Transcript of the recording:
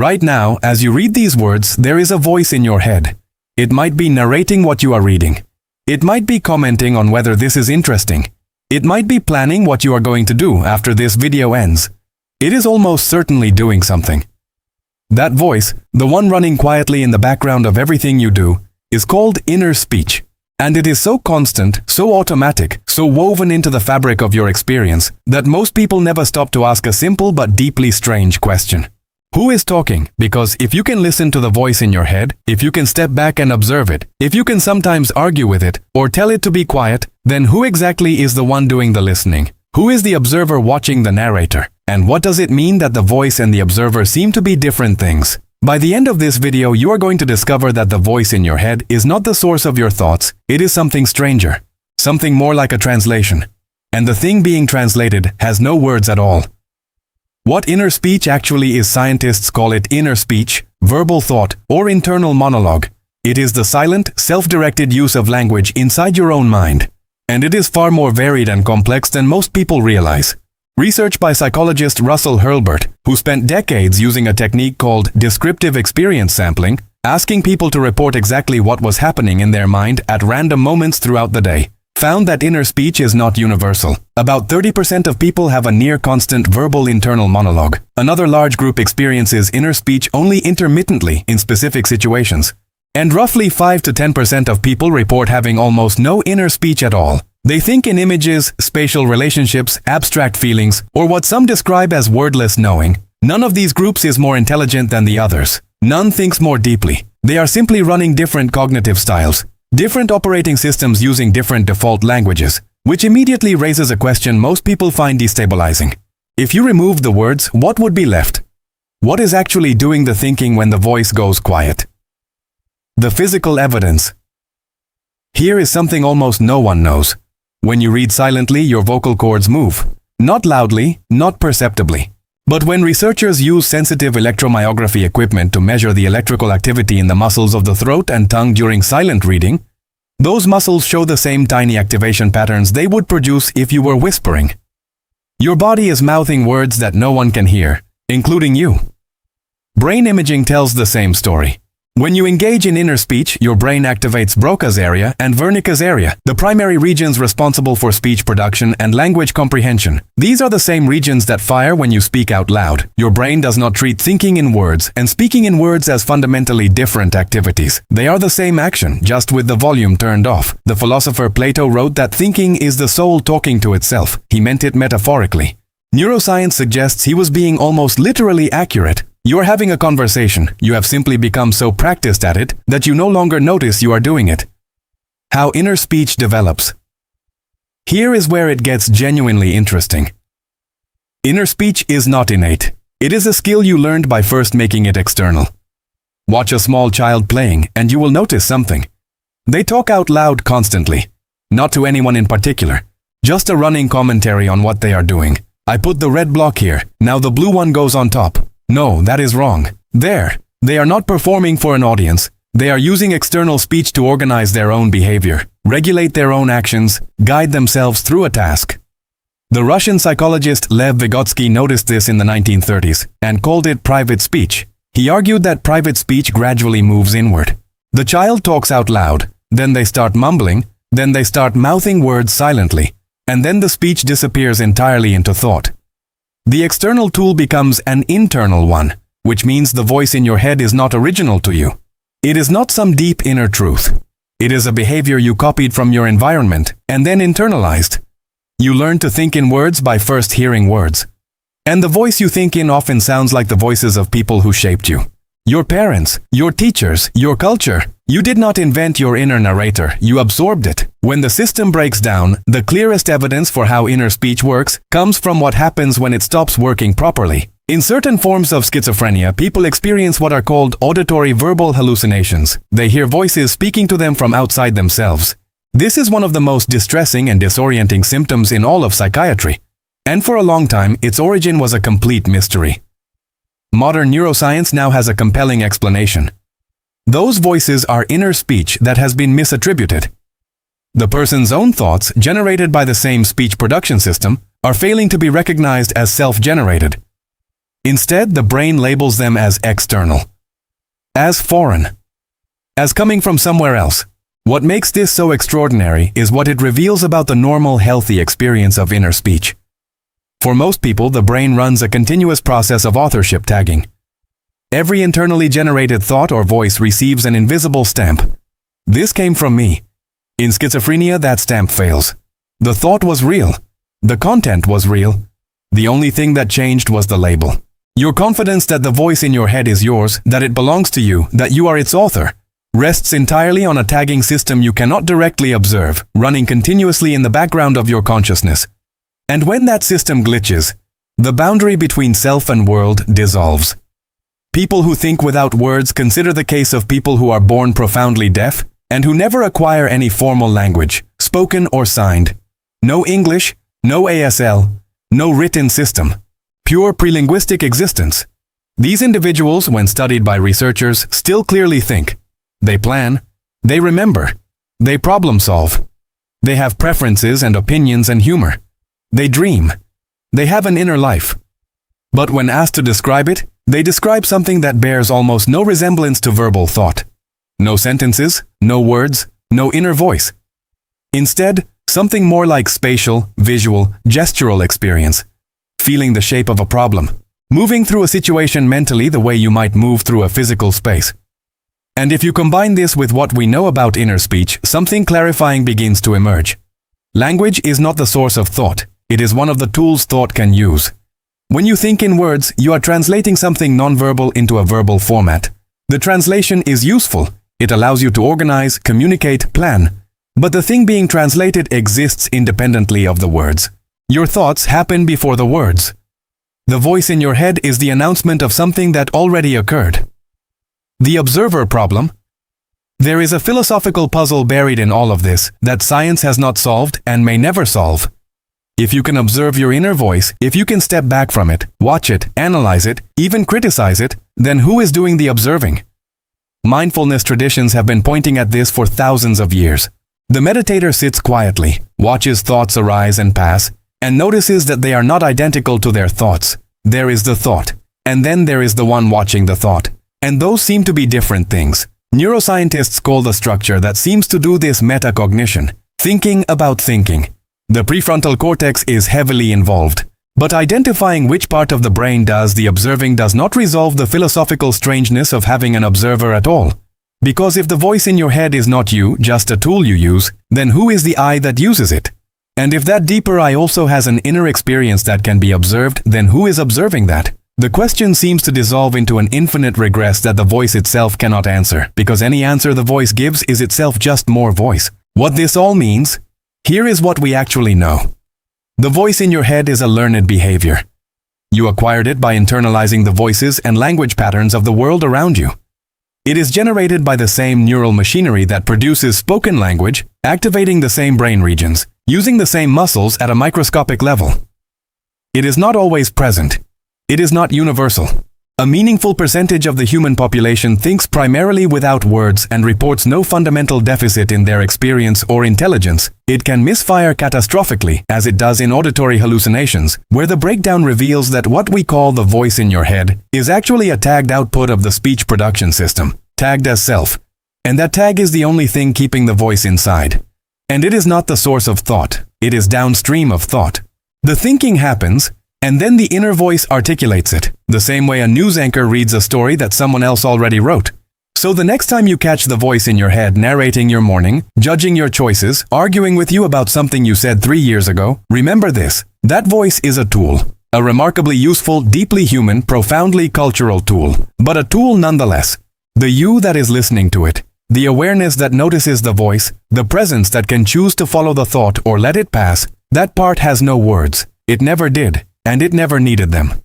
Right now, as you read these words, there is a voice in your head. It might be narrating what you are reading. It might be commenting on whether this is interesting. It might be planning what you are going to do after this video ends. It is almost certainly doing something. That voice, the one running quietly in the background of everything you do, is called inner speech. And it is so constant, so automatic, so woven into the fabric of your experience that most people never stop to ask a simple but deeply strange question. Who is talking? Because if you can listen to the voice in your head, if you can step back and observe it, if you can sometimes argue with it or tell it to be quiet, then who exactly is the one doing the listening? Who is the observer watching the narrator? And what does it mean that the voice and the observer seem to be different things? By the end of this video, you are going to discover that the voice in your head is not the source of your thoughts. It is something stranger, something more like a translation. And the thing being translated has no words at all. What inner speech actually is, scientists call it inner speech, verbal thought, or internal monologue. It is the silent, self-directed use of language inside your own mind. And it is far more varied and complex than most people realize. Research by psychologist Russell Hurlburt, who spent decades using a technique called descriptive experience sampling, asking people to report exactly what was happening in their mind at random moments throughout the day, found that inner speech is not universal. About 30% of people have a near-constant verbal internal monologue. Another large group experiences inner speech only intermittently in specific situations. And roughly 5 to 10% of people report having almost no inner speech at all. They think in images, spatial relationships, abstract feelings, or what some describe as wordless knowing. None of these groups is more intelligent than the others. None thinks more deeply. They are simply running different cognitive styles. Different operating systems using different default languages, which immediately raises a question most people find destabilizing. If you remove the words, what would be left? What is actually doing the thinking when the voice goes quiet? The physical evidence. Here is something almost no one knows. When you read silently, your vocal cords move. Not loudly, not perceptibly. But when researchers use sensitive electromyography equipment to measure the electrical activity in the muscles of the throat and tongue during silent reading, those muscles show the same tiny activation patterns they would produce if you were whispering. Your body is mouthing words that no one can hear, including you. Brain imaging tells the same story. When you engage in inner speech, your brain activates Broca's area and Wernicke's area, the primary regions responsible for speech production and language comprehension. These are the same regions that fire when you speak out loud. Your brain does not treat thinking in words and speaking in words as fundamentally different activities. They are the same action, just with the volume turned off. The philosopher Plato wrote that thinking is the soul talking to itself. He meant it metaphorically. Neuroscience suggests he was being almost literally accurate. You are having a conversation. You have simply become so practiced at it that you no longer notice you are doing it. How inner speech develops. Here is where it gets genuinely interesting. Inner speech is not innate. It is a skill you learned by first making it external. Watch a small child playing and you will notice something. They talk out loud constantly. Not to anyone in particular. Just a running commentary on what they are doing. I put the red block here. Now the blue one goes on top. No, that is wrong. There. They are not performing for an audience. They are using external speech to organize their own behavior, regulate their own actions, guide themselves through a task. The Russian psychologist Lev Vygotsky noticed this in the 1930s and called it private speech. He argued that private speech gradually moves inward. The child talks out loud, then they start mumbling, then they start mouthing words silently, and then the speech disappears entirely into thought. The external tool becomes an internal one, which means the voice in your head is not original to you. It is not some deep inner truth. It is a behavior you copied from your environment and then internalized. You learn to think in words by first hearing words. And the voice you think in often sounds like the voices of people who shaped you. Your parents, your teachers, your culture. You did not invent your inner narrator, you absorbed it. When the system breaks down, the clearest evidence for how inner speech works comes from what happens when it stops working properly. In certain forms of schizophrenia, people experience what are called auditory verbal hallucinations. They hear voices speaking to them from outside themselves. This is one of the most distressing and disorienting symptoms in all of psychiatry. And for a long time, its origin was a complete mystery. Modern neuroscience now has a compelling explanation. Those voices are inner speech that has been misattributed. The person's own thoughts, generated by the same speech production system, are failing to be recognized as self-generated. Instead, the brain labels them as external, as foreign, as coming from somewhere else. What makes this so extraordinary is what it reveals about the normal, healthy experience of inner speech. For most people, the brain runs a continuous process of authorship tagging. Every internally generated thought or voice receives an invisible stamp. This came from me. In schizophrenia, that stamp fails. The thought was real. The content was real. The only thing that changed was the label. Your confidence that the voice in your head is yours, that it belongs to you, that you are its author, rests entirely on a tagging system you cannot directly observe, running continuously in the background of your consciousness. And when that system glitches, the boundary between self and world dissolves. People who think without words consider the case of people who are born profoundly deaf and who never acquire any formal language, spoken or signed. No English, no ASL, no written system. Pure prelinguistic existence. These individuals, when studied by researchers, still clearly think. They plan. They remember. They problem solve. They have preferences and opinions and humor. They dream. They have an inner life. But when asked to describe it, they describe something that bears almost no resemblance to verbal thought. No sentences, no words, no inner voice. Instead, something more like spatial, visual, gestural experience. Feeling the shape of a problem. Moving through a situation mentally the way you might move through a physical space. And if you combine this with what we know about inner speech, something clarifying begins to emerge. Language is not the source of thought. It is one of the tools thought can use. When you think in words, you are translating something nonverbal into a verbal format. The translation is useful. It allows you to organize, communicate, plan. But the thing being translated exists independently of the words. Your thoughts happen before the words. The voice in your head is the announcement of something that already occurred. The observer problem. There is a philosophical puzzle buried in all of this that science has not solved and may never solve. If you can observe your inner voice, if you can step back from it, watch it, analyze it, even criticize it, then who is doing the observing? Mindfulness traditions have been pointing at this for thousands of years. The meditator sits quietly, watches thoughts arise and pass, and notices that they are not identical to their thoughts. There is the thought, and then there is the one watching the thought. And those seem to be different things. Neuroscientists call the structure that seems to do this metacognition, thinking about thinking. The prefrontal cortex is heavily involved. But identifying which part of the brain does the observing does not resolve the philosophical strangeness of having an observer at all. Because if the voice in your head is not you, just a tool you use, then who is the I that uses it? And if that deeper I also has an inner experience that can be observed, then who is observing that? The question seems to dissolve into an infinite regress that the voice itself cannot answer, because any answer the voice gives is itself just more voice. What this all means? Here is what we actually know. The voice in your head is a learned behavior. You acquired it by internalizing the voices and language patterns of the world around you. It is generated by the same neural machinery that produces spoken language, activating the same brain regions, using the same muscles at a microscopic level. It is not always present. It is not universal. A meaningful percentage of the human population thinks primarily without words and reports no fundamental deficit in their experience or intelligence. It can misfire catastrophically, as it does in auditory hallucinations, where the breakdown reveals that what we call the voice in your head is actually a tagged output of the speech production system, tagged as self. And that tag is the only thing keeping the voice inside. And it is not the source of thought. It is downstream of thought. The thinking happens, and then the inner voice articulates it, the same way a news anchor reads a story that someone else already wrote. So the next time you catch the voice in your head narrating your morning, judging your choices, arguing with you about something you said 3 years ago, remember this: that voice is a tool. A remarkably useful, deeply human, profoundly cultural tool. But a tool nonetheless. The you that is listening to it, the awareness that notices the voice, the presence that can choose to follow the thought or let it pass, that part has no words. It never did. And it never needed them.